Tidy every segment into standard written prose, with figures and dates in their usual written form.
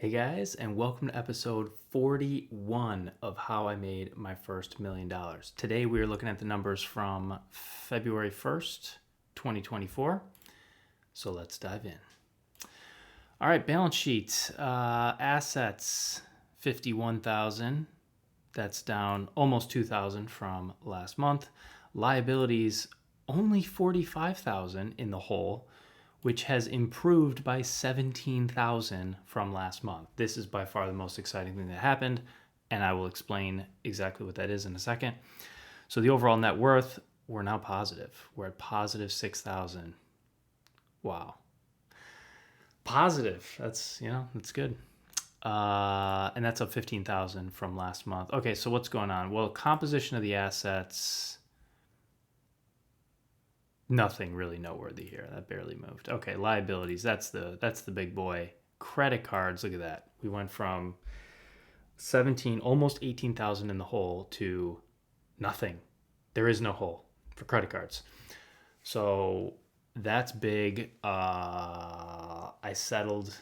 Hey guys, and welcome to episode 41 of How I Made My First $1 Million. Today we are looking at the numbers from February 1st, 2024. So let's dive in. All right, balance sheet. Assets, 51,000. That's down almost 2,000 from last month. Liabilities, only 45,000 in the hole, which has improved by 17,000 from last month. This is by far the most exciting thing that happened, and I will explain exactly what that is in a second. So the overall net worth, we're now positive. We're at positive 6,000. Wow. Positive. That's good. And that's up 15,000 from last month. Okay, so what's going on? Well, composition of the assets, nothing really noteworthy here. That barely moved. Okay, liabilities. That's the big boy. Credit cards. Look at that. We went from 17, almost 18,000 in the hole to nothing. There is no hole for credit cards. So that's big. I settled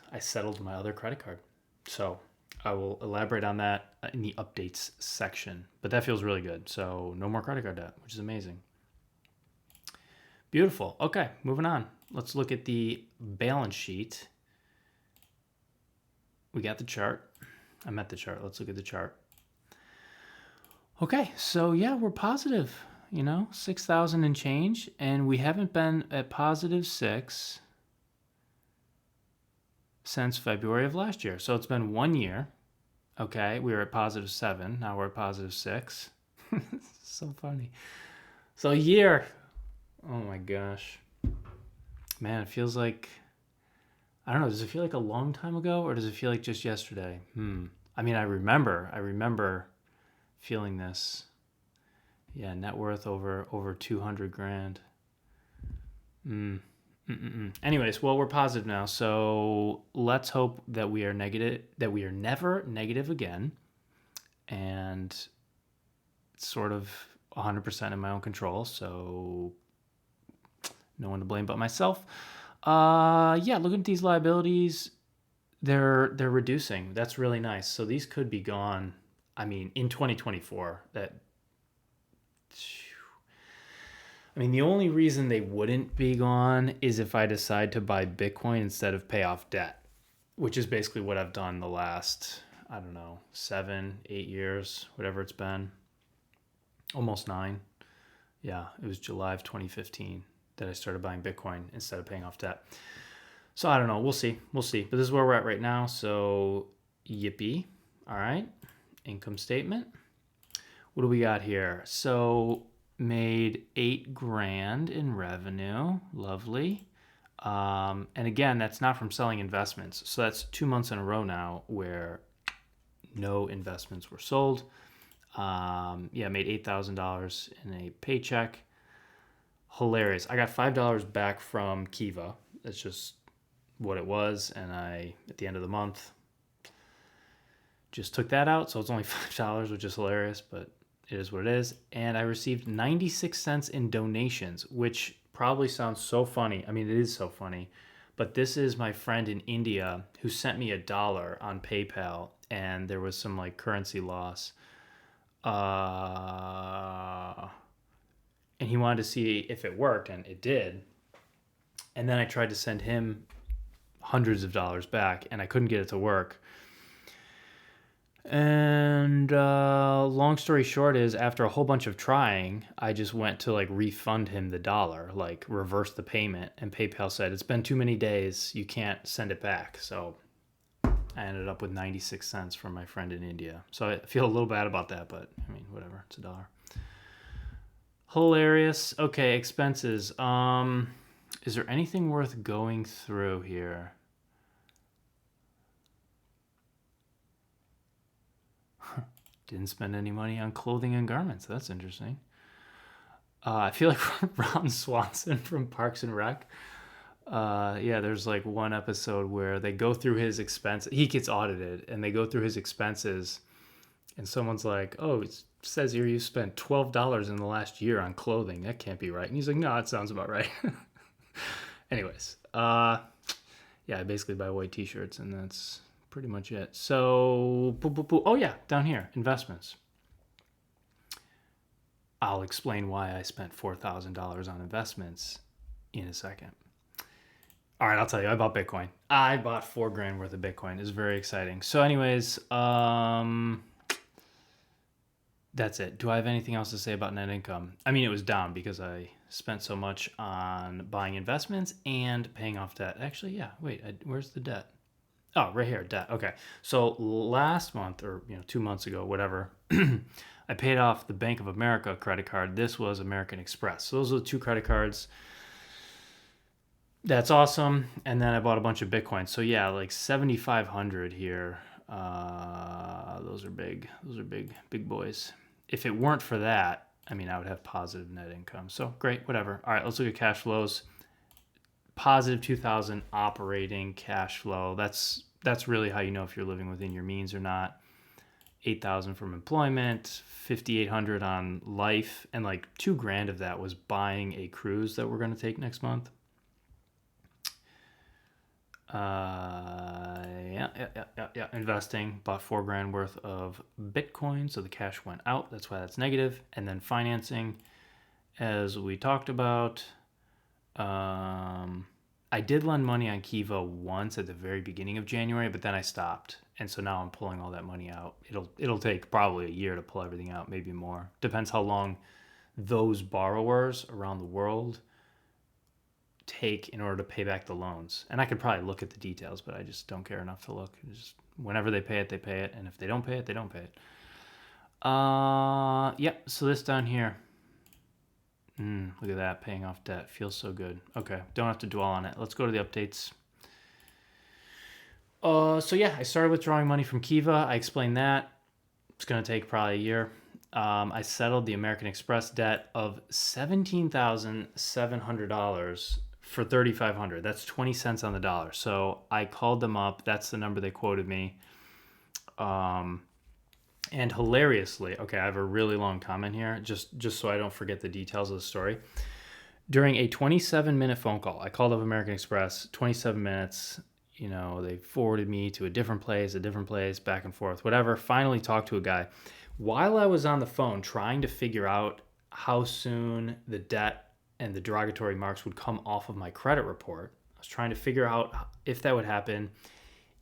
my other credit card. So I will elaborate on that in the updates section. But that feels really good. So no more credit card debt, which is amazing. Beautiful. Okay, moving on. Let's look at the balance sheet. We got the chart. I met the chart. Let's look at the chart. Okay, so yeah, we're positive, 6,000 and change, and we haven't been at positive 6 since February of last year. So it's been 1 year. Okay, we were at positive 7. Now we're at positive 6. So funny. So a year. Oh my gosh. Man, it feels like, I don't know, does it feel like a long time ago or does it feel like just yesterday? I mean, I remember feeling this. Yeah, net worth over 200 grand. Anyways, well, we're positive now. So let's hope that we are never negative again. And it's sort of 100% in my own control. So no one to blame but myself. Looking at these liabilities, they're reducing. That's really nice. So these could be gone. I mean, in 2024. The only reason they wouldn't be gone is if I decide to buy Bitcoin instead of pay off debt, which is basically what I've done the last, 7, 8 years, whatever it's been. Almost 9. Yeah, it was July of 2015. That I started buying Bitcoin instead of paying off debt. So I don't know. We'll see. But this is where we're at right now. So yippee. All right. Income statement. What do we got here? So made 8 grand in revenue. Lovely. And again, that's not from selling investments. So that's 2 months in a row now where no investments were sold. Made $8,000 in a paycheck. Hilarious. I got $5 back from Kiva. That's just what it was. And I, at the end of the month, just took that out. So it's only $5, which is hilarious, but it is what it is. And I received 96 cents in donations, which probably sounds so funny. I mean, it is so funny. But this is my friend in India who sent me $1 on PayPal, and there was some currency loss. And he wanted to see if it worked, and it did. And then I tried to send him hundreds of dollars back, and I couldn't get it to work. And long story short is, after a whole bunch of trying, I just went to refund him the $1, reverse the payment, and PayPal said, it's been too many days, you can't send it back. So I ended up with 96 cents from my friend in India. So I feel a little bad about that, but whatever, it's $1. Hilarious. Okay, expenses. Is there anything worth going through here? Didn't spend any money on clothing and garments. That's interesting. I feel like Ron Swanson from Parks and Rec. There's one episode where they go through his expenses. He gets audited, and they go through his expenses, and someone's like, "Oh, it says here you spent $12 in the last year on clothing. That can't be right." And he's like, "No, it sounds about right." Anyways, I basically buy white t-shirts, and that's pretty much it. So, oh yeah, down here, investments. I'll explain why I spent $4,000 on investments in a second. All right, I'll tell you, I bought Bitcoin. I bought $4,000 worth of Bitcoin. It's very exciting. So anyways, that's it. Do I have anything else to say about net income? I mean, it was down because I spent so much on buying investments and paying off debt. Actually, yeah, wait, where's the debt? Oh, right here, debt. Okay. So last month, or 2 months ago, whatever, I paid off the Bank of America credit card. This was American Express. So those are the two credit cards. That's awesome. And then I bought a bunch of Bitcoin. So yeah, like 7,500 here. Those are big. Those are big boys. If it weren't for that, I mean, I would have positive net income. So great, whatever. All right, let's look at cash flows. Positive 2,000 operating cash flow. That's really how you know if you're living within your means or not. 8,000 from employment, 5,800 on life, and like $2,000 of that was buying a cruise that we're going to take next month. Yeah. Investing, bought $4,000 worth of Bitcoin, so the cash went out. That's why that's negative. And then financing, as we talked about. I did lend money on Kiva once at the very beginning of January, but then I stopped. And so now I'm pulling all that money out. It'll take probably a year to pull everything out, maybe more. Depends how long those borrowers around the world take in order to pay back the loans. And I could probably look at the details, but I just don't care enough to look. Just whenever they pay it, they pay it. And if they don't pay it, they don't pay it. So this down here. Look at that, paying off debt. Feels so good. Okay, don't have to dwell on it. Let's go to the updates. So yeah, I started withdrawing money from Kiva. I explained that. It's going to take probably a year. I settled the American Express debt of $17,700 for $3,500. That's 20 cents on the dollar. So I called them up. That's the number they quoted me. And hilariously, okay, I have a really long comment here, just so I don't forget the details of the story. During a 27-minute phone call, I called up American Express, 27 minutes. They forwarded me to a different place, back and forth, whatever. Finally talked to a guy. While I was on the phone trying to figure out how soon the debt and the derogatory marks would come off of my credit report, I was trying to figure out if that would happen,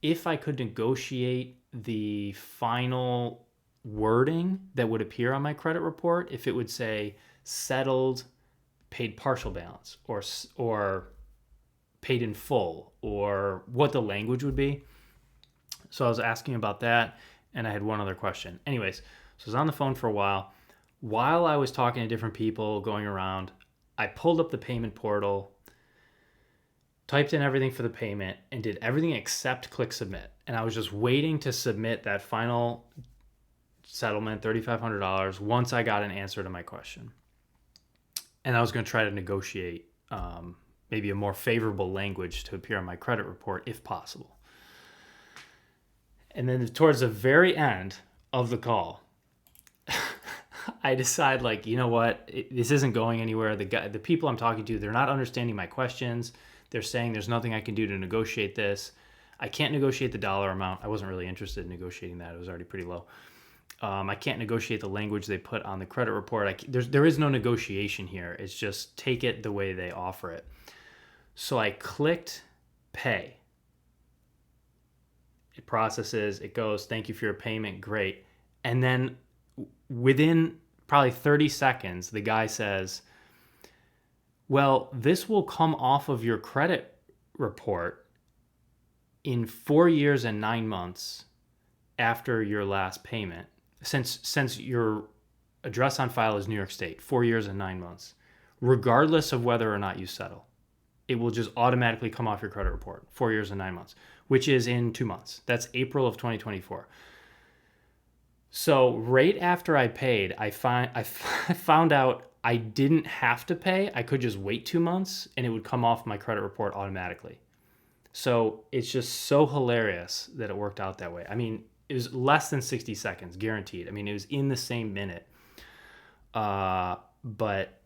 if I could negotiate the final wording that would appear on my credit report, if it would say settled, paid partial balance, or paid in full, or what the language would be. So I was asking about that, and I had one other question. Anyways, so I was on the phone for a while. While I was talking to different people, going around, I pulled up the payment portal, typed in everything for the payment, and did everything except click submit. And I was just waiting to submit that final settlement, $3,500, once I got an answer to my question. And I was going to try to negotiate maybe a more favorable language to appear on my credit report if possible. And then towards the very end of the call, I decide, like, you know what, this isn't going anywhere. The people I'm talking to, they're not understanding my questions. They're saying there's nothing I can do to negotiate this. I can't negotiate the dollar amount. I wasn't really interested in negotiating that. It was already pretty low. I can't negotiate the language they put on the credit report. There is no negotiation here. It's just take it the way they offer it. So I clicked pay. It processes, it goes, thank you for your payment, great. And then within probably 30 seconds, the guy says, well, this will come off of your credit report in 4 years and 9 months after your last payment. Since your address on file is New York State, 4 years and 9 months, regardless of whether or not you settle, it will just automatically come off your credit report, 4 years and 9 months, which is in 2 months. That's April of 2024. So right after I paid, I found out I didn't have to pay. I could just wait 2 months and it would come off my credit report automatically. So it's just so hilarious that it worked out that way. I mean, it was less than 60 seconds, guaranteed. I mean, it was in the same minute. But,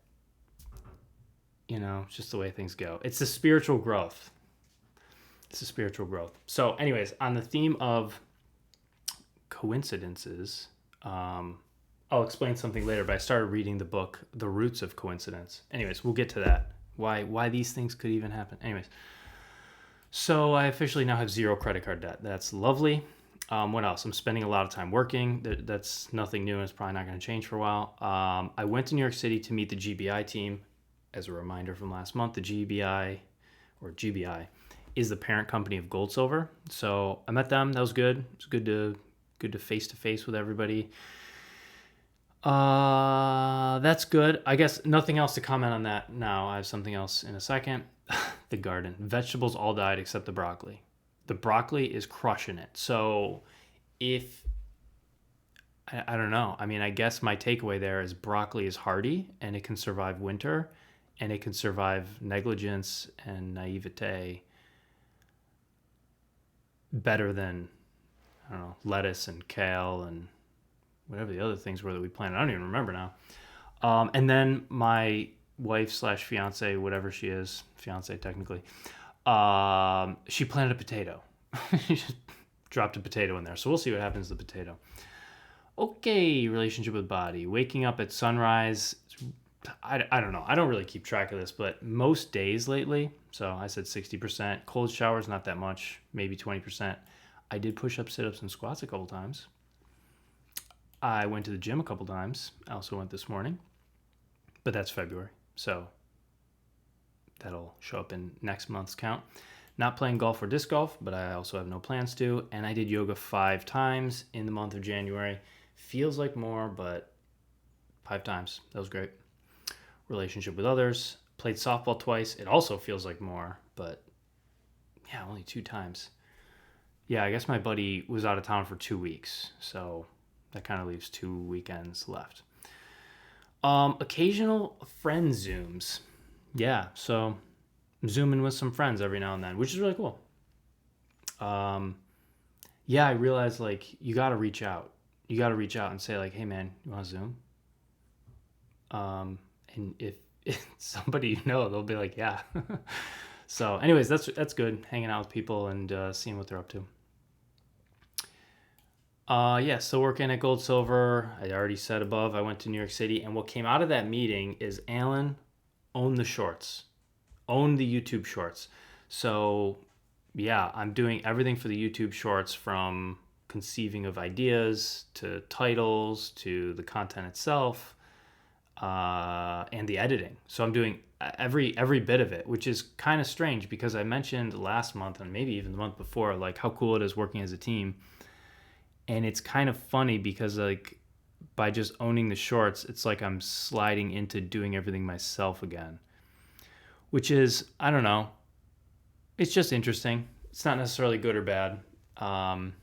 it's just the way things go. It's the spiritual growth. It's a spiritual growth. So anyways, on the theme of coincidences, I'll explain something later, but I started reading the book, The Roots of Coincidence. Anyways, we'll get to that. Why these things could even happen. Anyways, so I officially now have 0 credit card debt. That's lovely. What else? I'm spending a lot of time working. That's nothing new, and it's probably not going to change for a while. I went to New York City to meet the GBI team. As a reminder from last month, the GBI is the parent company of GoldSilver. So I met them. That was good. It was good to face to face with everybody. That's good. I guess nothing else to comment on that now. I have something else in a second. The garden. Vegetables all died except the broccoli. The broccoli is crushing it. So if, I don't know. I mean, I guess my takeaway there is broccoli is hardy and it can survive winter and it can survive negligence and naivete better than, I don't know, lettuce and kale and whatever the other things were that we planted. I don't even remember now. And then my wife / fiance, whatever she is, fiance technically, she planted a potato. She just dropped a potato in there. So we'll see what happens to the potato. Okay, relationship with body. Waking up at sunrise. I don't know. I don't really keep track of this, but most days lately, so I said 60%. Cold showers, not that much, maybe 20%. I did push-ups, sit-ups, and squats a couple times. I went to the gym a couple times. I also went this morning, but that's February, so that'll show up in next month's count. Not playing golf or disc golf, but I also have no plans to. And I did yoga 5 times in the month of January. Feels like more, but 5 times. That was great. Relationship with others. Played softball twice. It also feels like more, but yeah, only 2 times. Yeah, I guess my buddy was out of town for 2 weeks, so that kind of leaves 2 weekends left. Occasional friend Zooms. Yeah, so I'm zooming with some friends every now and then, which is really cool. Yeah, I realized, like, you got to reach out. You got to reach out and say, like, hey, man, you want to Zoom? And if it's somebody you know, they'll be like, yeah. So anyways, that's good, hanging out with people and seeing what they're up to. Yeah, so working at GoldSilver, I already said above, I went to New York City, and what came out of that meeting is Alan owned the shorts, owned the YouTube shorts. So yeah, I'm doing everything for the YouTube shorts, from conceiving of ideas to titles to the content itself, and the editing. So I'm doing every bit of it, which is kind of strange because I mentioned last month and maybe even the month before, like, how cool it is working as a team. And it's kind of funny because, like, by just owning the shorts, it's like I'm sliding into doing everything myself again, which is, I don't know, it's just interesting. It's not necessarily good or bad. And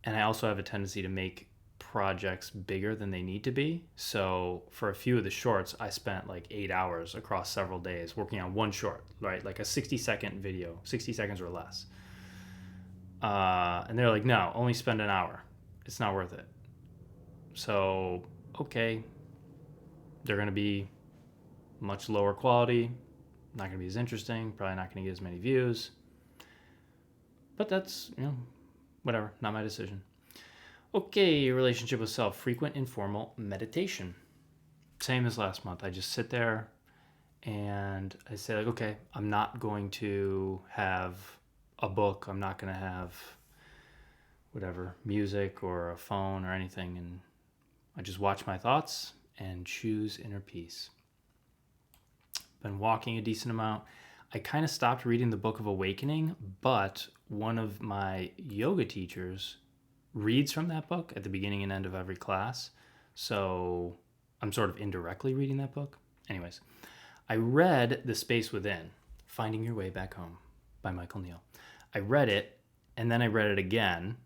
I also have a tendency to make projects bigger than they need to be. So for a few of the shorts, I spent like 8 hours across several days working on one short, right? Like a 60-second video, 60 seconds or less. And they're like, no, only spend an hour. It's not worth it. So, okay, they're going to be much lower quality, not going to be as interesting, probably not going to get as many views. But that's, whatever, not my decision. Okay, relationship with self, frequent informal meditation. Same as last month. I just sit there and I say, like, okay, I'm not going to have a book. I'm not going to have whatever, music or a phone or anything. And I just watch my thoughts and choose inner peace. Been walking a decent amount. I kind of stopped reading the Book of Awakening, but one of my yoga teachers reads from that book at the beginning and end of every class. So I'm sort of indirectly reading that book. Anyways, I read The Space Within, Finding Your Way Back Home by Neill. I read it, and then I read it again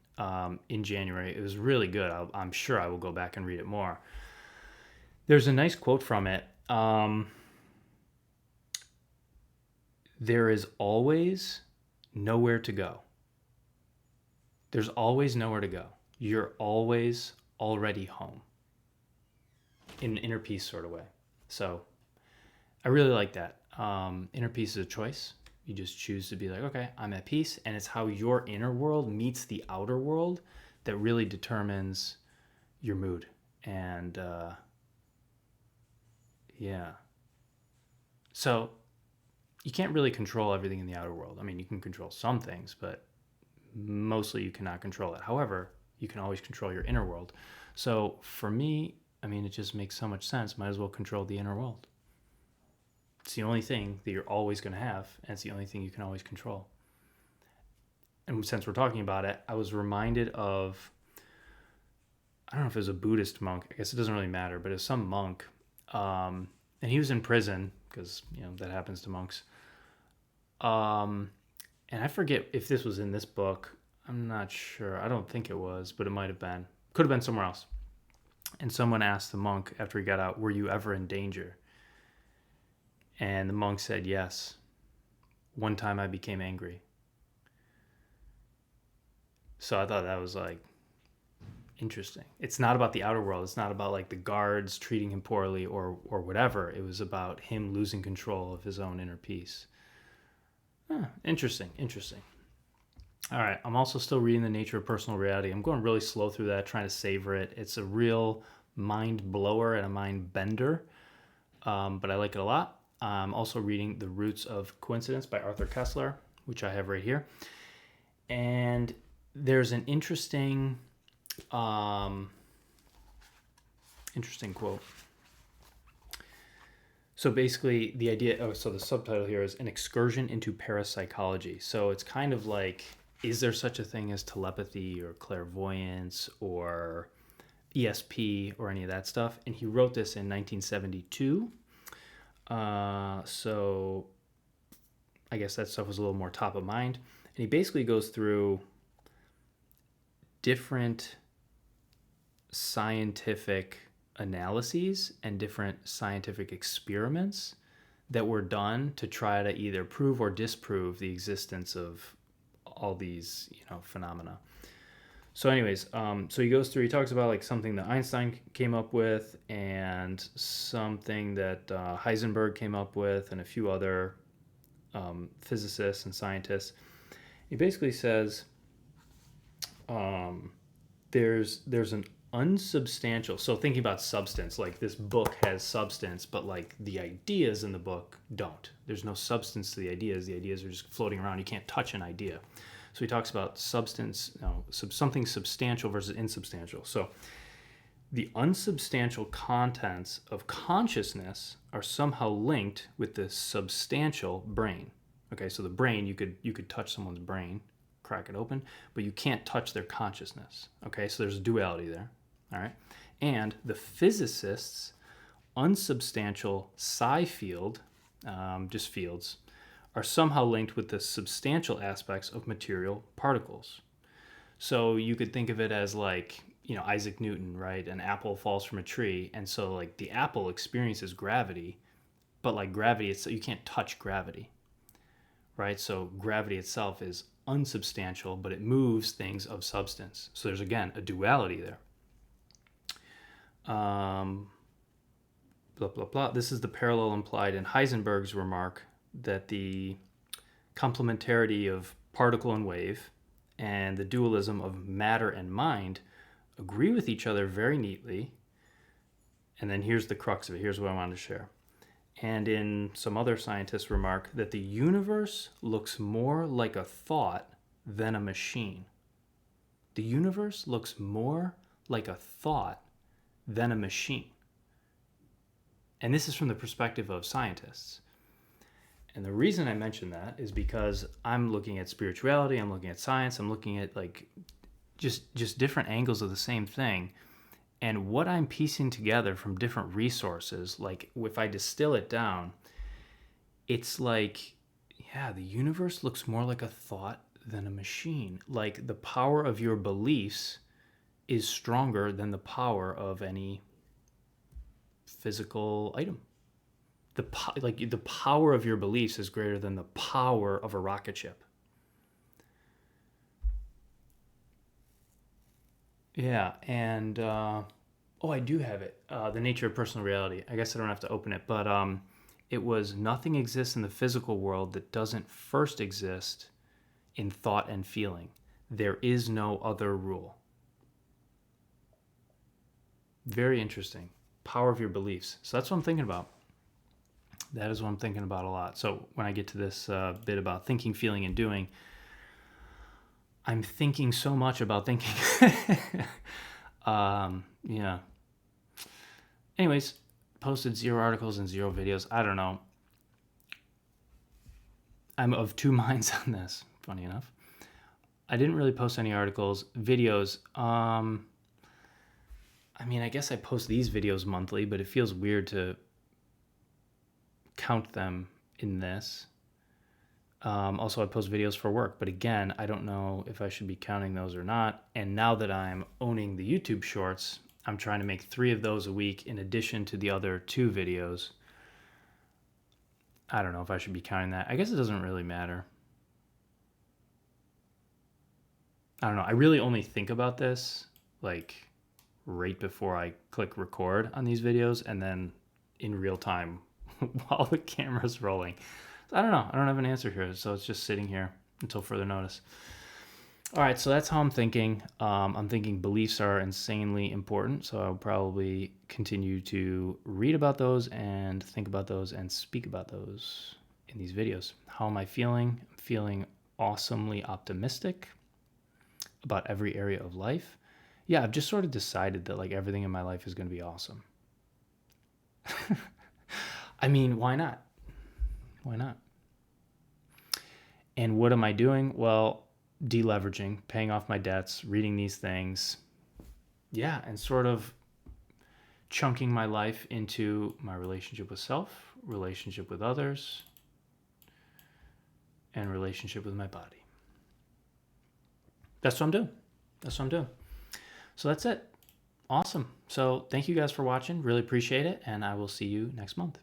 in January. It was really good. I'm sure I will go back and read it more. There's a nice quote from it. There is always nowhere to go. There's always nowhere to go. You're always already home. In an inner peace sort of way. So I really like that. Inner peace is a choice. You just choose to be like, okay, I'm at peace. And it's how your inner world meets the outer world that really determines your mood. And yeah. So you can't really control everything in the outer world. I mean, you can control some things, but mostly you cannot control it. However, you can always control your inner world. So for me, I mean, it just makes so much sense. Might as well control the inner world. It's the only thing that you're always going to have, and it's the only thing you can always control. And since we're talking about it, I was reminded of, I don't know if it was a Buddhist monk. I guess it doesn't really matter, but it was some monk. And he was in prison because, that happens to monks. And I forget if this was in this book. I'm not sure. I don't think it was, but it might have been. Could have been somewhere else. And someone asked the monk after he got out, were you ever in danger? And the monk said, yes. One time I became angry. So I thought that was like interesting. It's not about the outer world. It's not about like the guards treating him poorly or whatever. It was about him losing control of his own inner peace. Interesting. All right. I'm also still reading The Nature of Personal Reality. I'm going really slow through that, trying to savor it. It's a real mind blower and a mind bender, but I like it a lot. I'm also reading The Roots of Coincidence by Arthur Koestler, which I have right here. And there's an interesting quote. So basically the idea, so the subtitle here is An Excursion into Parapsychology. So it's kind of like, is there such a thing as telepathy or clairvoyance or ESP or any of that stuff? And he wrote this in 1972. So I guess that stuff was a little more top of mind. And he basically goes through different scientific analyses and different scientific experiments that were done to try to either prove or disprove the existence of all these, phenomena. So anyways, so he goes through, he talks about like something that Einstein came up with and something that Heisenberg came up with and a few other physicists and scientists. He basically says there's an unsubstantial, so thinking about substance, like this book has substance, but like the ideas in the book don't. There's no substance to the ideas. The ideas are just floating around. You can't touch an idea. So he talks about substance, something substantial versus insubstantial. So the unsubstantial contents of consciousness are somehow linked with the substantial brain. Okay, so the brain, you could touch someone's brain, crack it open, but you can't touch their consciousness. Okay, so there's a duality there. All right, and the physicist's unsubstantial psi field, just fields, are somehow linked with the substantial aspects of material particles. So you could think of it as like, Isaac Newton, right? An apple falls from a tree, and so like the apple experiences gravity, but like gravity, you can't touch gravity, right? So gravity itself is unsubstantial, but it moves things of substance. So there's, again, a duality there. Blah, blah, blah. This is the parallel implied in Heisenberg's remark that the complementarity of particle and wave and the dualism of matter and mind agree with each other very neatly. And then here's the crux of it. Here's what I wanted to share. And in some other scientists' remark that the universe looks more like a thought than a machine. The universe looks more like a thought than a machine. And this is from the perspective of scientists. And the reason I mention that is because I'm looking at spirituality, I'm looking at science, I'm looking at like just different angles of the same thing. And what I'm piecing together from different resources, like if I distill it down, it's like, the universe looks more like a thought than a machine. Like the power of your beliefs is stronger than the power of any physical item. The power of your beliefs is greater than the power of a rocket ship. Yeah, and I do have it. The Nature of Personal Reality. I guess I don't have to open it, but It was nothing exists in the physical world that doesn't first exist in thought and feeling. There is no other rule. Very interesting. Power of your beliefs. So that's what I'm thinking about. That is what I'm thinking about a lot. So when I get to this bit about thinking, feeling, and doing, I'm thinking so much about thinking. Yeah. Anyways, posted 0 articles and 0 videos. I don't know. I'm of two minds on this, funny enough. I didn't really post any articles. Videos, I mean, I guess I post these videos monthly, but it feels weird to count them in this. Also, I post videos for work, but again, I don't know if I should be counting those or not. And now that I'm owning the YouTube shorts, I'm trying to make 3 of those a week in addition to the other 2 videos. I don't know if I should be counting that. I guess it doesn't really matter. I don't know. I really only think about this like right before I click record on these videos and then in real time while the camera's rolling. I don't know. I don't have an answer here, so it's just sitting here until further notice. All right, so that's how I'm thinking. I'm thinking beliefs are insanely important, so I'll probably continue to read about those and think about those and speak about those in these videos. How am I feeling? I'm feeling awesomely optimistic about every area of life. Yeah, I've just sort of decided that like everything in my life is going to be awesome. I mean, why not? Why not? And what am I doing? Well, deleveraging, paying off my debts, reading these things. Yeah, and sort of chunking my life into my relationship with self, relationship with others, and relationship with my body. That's what I'm doing. That's what I'm doing. So that's it. Awesome. So thank you guys for watching. Really appreciate it. And I will see you next month.